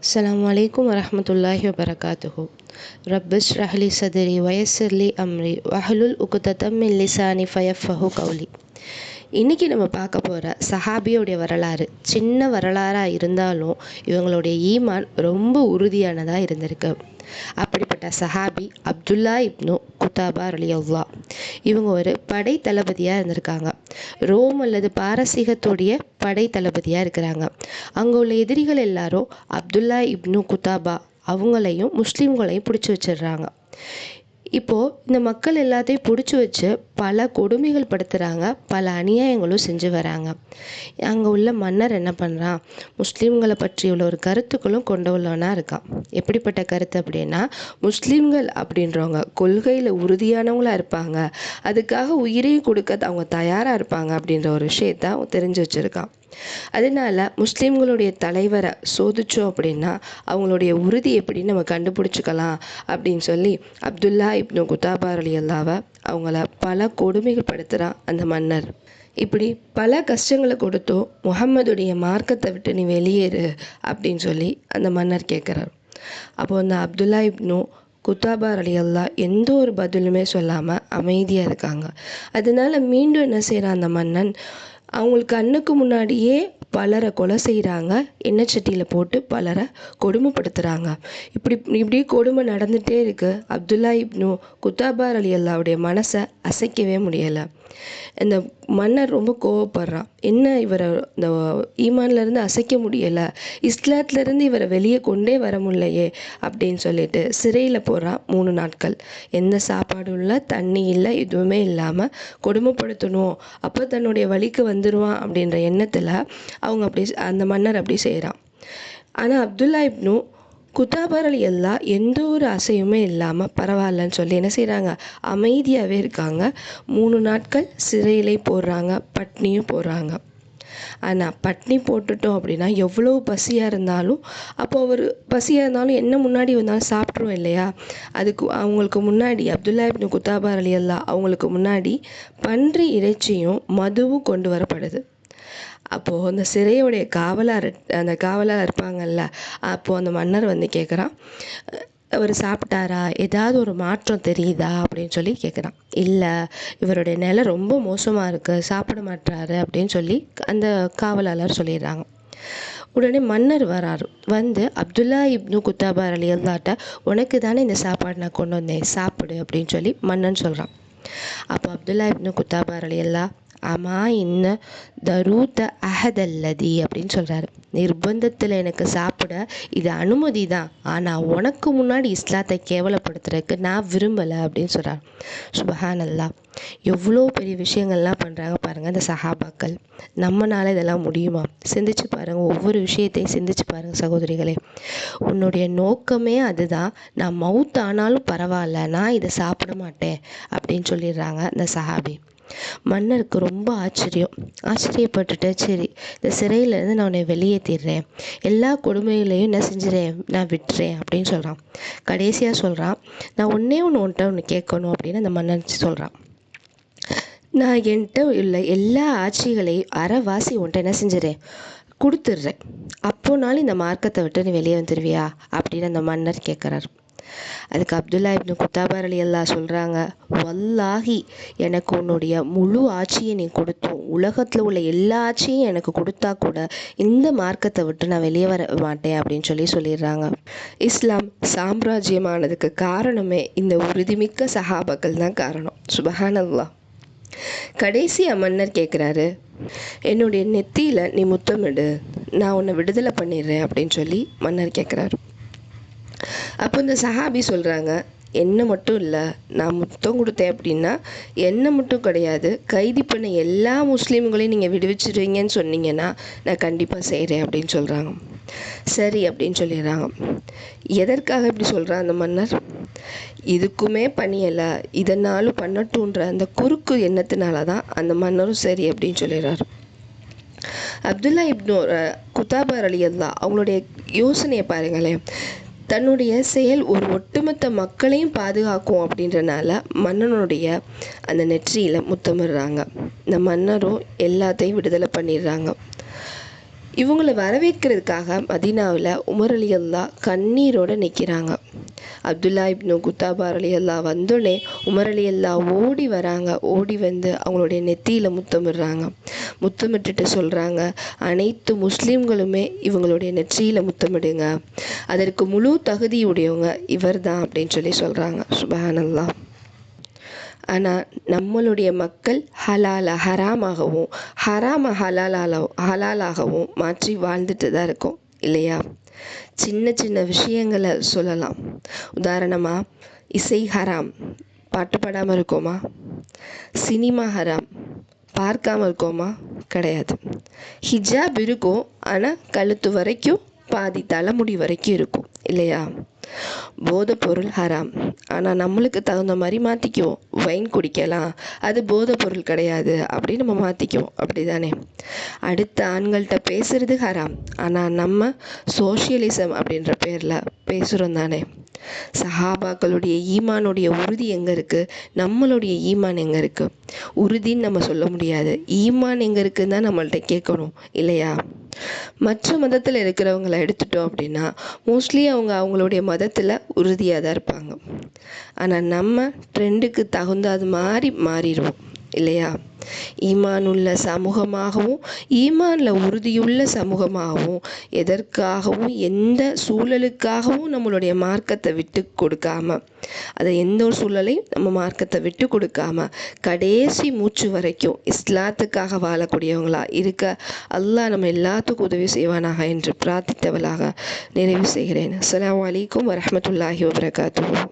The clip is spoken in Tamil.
அஸ்ஸலாமு அலைக்கும் வரஹ்மத்துல்லாஹி வபரகாத்துஹு. ரப்பி இஷ்ரஹ் லி சத்ரி வயஸ்ஸிர் லி அம்ரி வஹ்லுல் உக்ததம் மின் லிசானி ஃபயஃப்கஹு கௌலி. இன்றைக்கி நம்ம பார்க்க போகிற சஹாபியோடைய வரலாறு சின்ன வரலாறாக இருந்தாலும் இவங்களுடைய ஈமான் ரொம்ப உறுதியானதாக இருந்திருக்கு. அப்படிப்பட்ட சஹாபி அப்துல்லா இப்னு குத்தாபா ரலியல்லாஹ். இவங்க ஒரு படை தளபதியாக இருந்திருக்காங்க. ரோம் அல்லது பாரசீகத்துடைய படை தளபதியாக இருக்கிறாங்க. அங்கே உள்ள எதிரிகள் எல்லாரும் அப்துல்லா இப்னு குத்தாபா அவங்களையும் முஸ்லீம்களையும் பிடிச்சி வச்சிடுறாங்க. இப்போது இந்த மக்கள் எல்லாத்தையும் பிடிச்சி வச்சு பல கொடுமைகள் படுத்துகிறாங்க, பல அநியாயங்களும் செஞ்சு வராங்க. அங்கே உள்ள மன்னர் என்ன பண்ணுறான், முஸ்லீம்களை பற்றியுள்ள ஒரு கருத்துக்களும் கொண்டவனாக இருக்கான். எப்படிப்பட்ட கருத்து அப்படின்னா, முஸ்லீம்கள் அப்படின்றவங்க கொள்கையில் உறுதியானவங்களாக இருப்பாங்க, அதுக்காக உயிரையும் கொடுக்க அவங்க தயாராக இருப்பாங்க அப்படின்ற ஒரு விஷயத்தை அவன் தெரிஞ்சு வச்சுருக்கான். அதனால முஸ்லீம்களுடைய தலைவரை சோதிச்சோம் அப்படின்னா அவங்களுடைய உறுதி எப்படின்னு நம்ம கண்டுபிடிச்சிக்கலாம் அப்படின்னு சொல்லி அப்துல்லா இப்னு குத்தாபா ரலியல்லாஹ்வை அவங்கள பல கொடுமைகள் படுத்துகிறான் அந்த மன்னர். இப்படி பல கஷ்டங்களை கொடுத்தோம் முஹம்மதுடைய மார்க்கத்தை விட்டு நீ வெளியேறு அப்படின்னு சொல்லி அந்த மன்னர் கேட்குறார். அப்போ அந்த அப்துல்லா இப்னு குத்தாபா ரலியல்லாஹ் எந்த ஒரு பதிலுமே சொல்லாமல் அமைதியாக இருக்காங்க. அதனால மீண்டும் என்ன செய்கிறான் அந்த மன்னன், அவங்களுக்கு கண்ணுக்கு முன்னாடியே பலரை கொலை செய்கிறாங்க, எண்ணெய் சட்டியில் போட்டு பலரை கொடுமைப்படுத்துகிறாங்க. இப்படி கொடுமை நடந்துகிட்டே இருக்கு. அப்துல்லா இப்னு குத்தாபா ரலியல்லாஹ்வுடைய மனசை அசைக்கவே முடியலை. இந்த மன்னர் ரொம்ப கோவப்படுறான். என்ன இவரை இந்த ஈமான்லேருந்து அசைக்க முடியலை, இஸ்லாத்துலேருந்து இவரை வெளியே கொண்டே வர முடியலையே அப்படின்னு சொல்லிட்டு சிறையில் போகிறான் 3 நாட்கள். எந்த சாப்பாடும் இல்லை, தண்ணி இல்லை, எதுவுமே இல்லாமல் கொடுமைப்படுத்தணும், அப்போ தன்னுடைய வழிக்கு வந்துடுவான் அப்படின்ற எண்ணத்தில் அந்த மன்னர் அப்படி செய்கிறான். ஆனால் அப்துல்லா இப்னு குத்தாபா ரலியல்லாஹ் எந்த ஒரு அசையுமே இல்லாமல் பரவாயில்லன்னு சொல்லி என்ன செய்கிறாங்க, அமைதியாகவே இருக்காங்க. 3 நாட்கள் சிறையிலே போடுறாங்க, பட்னியும் போடுறாங்க. ஆனால் பட்னி போட்டுட்டோம் அப்படின்னா எவ்வளோ பசியாக இருந்தாலும், அப்போ அவர் பசியாக இருந்தாலும் என்ன முன்னாடி வந்தாலும் சாப்பிட்ருவோம் இல்லையா. அதுக்கு அவங்களுக்கு முன்னாடி அப்துல்லா இப்னு குத்தாபா ரலியல்லாஹ் அவங்களுக்கு முன்னாடி பன்றி இறைச்சியும் மதுவும் கொண்டு வரப்படுது. அப்போது அந்த சிறையுடைய காவலாக இருப்பாங்கல்ல, அப்போது அந்த மன்னர் வந்து கேட்குறான், அவர் சாப்பிட்டாரா, ஏதாவது ஒரு மாற்றம் தெரியுதா அப்படின்னு சொல்லி கேட்குறான். இல்லை, இவருடைய நிலை ரொம்ப மோசமாக இருக்குது, சாப்பிட மாட்டாரு அப்படின்னு சொல்லி அந்த காவலாளர் சொல்லிடுறாங்க. உடனே மன்னர் வராரு. வந்து அப்துல்லா இப்னு குத்தாபா ரலியல்லாஹ்ட்ட, உனக்கு தானே இந்த சாப்பாடு நான் கொண்டு வந்தேன், சாப்பிடு அப்படின்னு சொல்லி மன்னன் சொல்கிறான். அப்போ அப்துல்லா இப்னு குத்தாபா ரலியல்லாஹ், ஆமா இன்ன தரூத்த அஹதல்லதி அப்படின்னு சொல்கிறாரு. நிர்பந்தத்தில் எனக்கு சாப்பிட இது அனுமதி தான், ஆனால் உனக்கு முன்னாடி இஸ்லாத்தை கேவலப்படுத்துறதுக்கு நான் விரும்பலை அப்படின்னு சொல்கிறார். சுபஹானல்லாஹ். எவ்வளோ பெரிய விஷயங்கள்லாம் பண்ணுறாங்க பாருங்கள் இந்த சஹாபாக்கள். நம்மளால் இதெல்லாம் முடியுமா? சிந்திச்சு பாருங்கள், ஒவ்வொரு விஷயத்தையும் சிந்திச்சு பாருங்கள் சகோதரிகளே. உன்னுடைய நோக்கமே அதுதான், நான் மவுத் ஆனாலும் பரவாயில்ல, நான் இதை சாப்பிட மாட்டேன் அப்படின்னு சொல்லிடுறாங்க இந்த சஹாபி. மன்னருக்கு ரொம்ப ஆச்சரியப்பட்டுட்டு, சரி இந்த சிறையிலேருந்து நான் உன்னை வெளியேற்றிடுறேன், எல்லா கொடுமைகளையும் என்ன செஞ்சிடறேன், நான் விட்டுறேன் அப்படின்னு சொல்கிறான். கடைசியாக சொல்கிறான், நான் ஒன்று கேட்கணும் அப்படின்னு அந்த மன்னன் சொல்கிறான். நான் என்கிட்ட உள்ள எல்லா ஆட்சிகளையும் அறவாசி உன்ட்ட என்ன செஞ்சிடறேன், கொடுத்துட்றேன், அப்போனாலும் இந்த மார்க்கத்தை விட்டு நீ வெளியே வந்துடுவியா அப்படின்னு அந்த மன்னர் கேட்குறாரு. அதுக்கு அப்துல்லா இப்னு குத்தாபா ரலியல்லாஹ் சொல்கிறாங்க, வல்லாஹி எனக்கு உன்னுடைய முழு ஆட்சியை நீ கொடுத்தோம், உலகத்தில் உள்ள எல்லா ஆட்சியும் எனக்கு கொடுத்தா கூட இந்த மார்க்கத்தை விட்டு நான் வெளியே வர மாட்டேன் அப்படின்னு சொல்லிடுறாங்க. இஸ்லாம் சாம்ராஜ்யமானதுக்கு காரணமே இந்த உறுதிமிக்க சஹாபாக்கள் தான் காரணம். சுபஹானல்லாஹ். கடைசியாக மன்னர் கேட்குறாரு, என்னுடைய நெத்தியில் நீ முத்தமிடு, நான் உன்னை விடுதலை பண்ணிடுறேன் அப்படின்னு சொல்லி மன்னர் கேட்குறாரு. அப்போ இந்த சஹாபி சொல்கிறாங்க, என்ன மட்டும் இல்லை, நான் முத்தம் கொடுத்தேன் அப்படின்னா என்ன மட்டும் கிடையாது, கைதி பண்ண எல்லா முஸ்லீம்களையும் நீங்கள் விடுவிச்சிடுவீங்கன்னு சொன்னீங்கன்னா நான் கண்டிப்பாக செய்கிறேன் அப்படின்னு சொல்கிறாங்க. சரி அப்படின்னு சொல்லிடுறாங்க. எதற்காக இப்படி சொல்கிறான் அந்த மன்னர்? இதுக்குமே பண்ணியலை, இதனாலும் பண்ணட்டுன்ற அந்த குறுக்கு எண்ணத்தினால தான் அந்த மன்னரும் சரி அப்படின்னு சொல்லிடுறாரு. அப்துல்லா இப்னு குத்தாபா ரலியல்லாஹ் அவங்களுடைய யோசனையை பாருங்களேன். தன்னுடைய செயல் ஒரு ஒட்டுமொத்த மக்களையும் பாதுகாக்கும் அப்படின்றனால மன்னனுடைய அந்த நெற்றியில் முத்தமிடுறாங்க. இந்த மன்னரும் எல்லாத்தையும் விடுதலை பண்ணிடுறாங்க. இவங்களை வரவேற்கிறதுக்காக மதீனாவில் உமர் ரலியல்லாஹ் கண்ணீரோடு நிற்கிறாங்க. அப்துல்லா இப்னு குத்தாபா ரலியல்லாஹ் வந்தோடனே உமர் ரலியல்லாஹ் ஓடி வராங்க. ஓடி வந்து அவங்களுடைய நெத்தியில் முத்தமிடுறாங்க. முத்தமிட்டுட்டு சொல்கிறாங்க, அனைத்து முஸ்லீம்களுமே இவங்களுடைய நெற்றியில் முத்தமிடுங்க, அதற்கு முழு தகுதியுடையவங்க இவர் தான் அப்படின்னு சொல்லி சொல்கிறாங்க. சுப்ஹானல்லாஹ். ஆனால் நம்மளுடைய மக்கள் ஹராமாகவும் ஹலாலாகவும் மாற்றி வாழ்ந்துட்டு தான் இருக்கோம் இல்லையா? சின்ன சின்ன விஷயங்களை சொல்லலாம். உதாரணமாக, இசை ஹராம், பாட்டு பாடாமல் இருக்கோமா? சினிமா ஹராம், பார்க்காம இருக்கோமா? கிடையாது. ஹிஜாப் இருக்கும், ஆனால் கழுத்து வரைக்கும் பாதி தலைமுடி வரைக்கும் இருக்கும் இல்லையா? போதைப்பொருள் ஹராம், ஆனால் நம்மளுக்கு தகுந்த மாதிரி மாற்றிக்குவோம். வைன் குடிக்கலாம், அது போதைப்பொருள் கிடையாது அப்படின்னு நம்ம மாற்றிக்குவோம், அப்படி தானே? அடுத்த ஆண்கள்கிட்ட பேசுறது ஹராம், ஆனால் நம்ம சோஷியலிசம் அப்படின்ற பேரில் பேசுகிறோம் தானே? சஹாபாக்களுடைய ஈமானுடைய உறுதி எங்கே இருக்குது? நம்மளுடைய ஈமான் எங்கே இருக்குது? உறுதின்னு நம்ம சொல்ல முடியாது, ஈமான் எங்கே இருக்குன்னு தான் நம்மள்ட்ட கேட்கணும் இல்லையா? மற்ற மதத்தில் இருக்கிறவங்கள எடுத்துட்டோம் அப்படின்னா மோஸ்ட்லி அவங்களுடைய மதத்தில் உறுதியாக தான் இருப்பாங்க. ஆனால் நம்ம ட்ரெண்டுக்கு தகுந்தாது மாதிரி மாறிடுவோம் இல்லையா? ஈமானுள்ள சமூகமாகவும் ஈமானில் உறுதியுள்ள சமூகமாகவும் எதற்காகவும் எந்த சூழலுக்காகவும் நம்மளுடைய மார்க்கத்தை விட்டு கொடுக்காம, அதை எந்த ஒரு சூழலையும் நம்ம மார்க்கத்தை விட்டு கொடுக்காம கடைசி மூச்சு வரைக்கும் இஸ்லாத்துக்காக வாழக்கூடியவங்களா இருக்க அல்லாஹ் நம்ம எல்லாத்துக்கும் உதவி செய்வானாக என்று பிரார்த்தித்தவளாக நிறைவு செய்கிறேன். அஸ்ஸலாமு அலைக்கும் வரஹ்மத்துல்லாஹி வபரகாத்துஹு.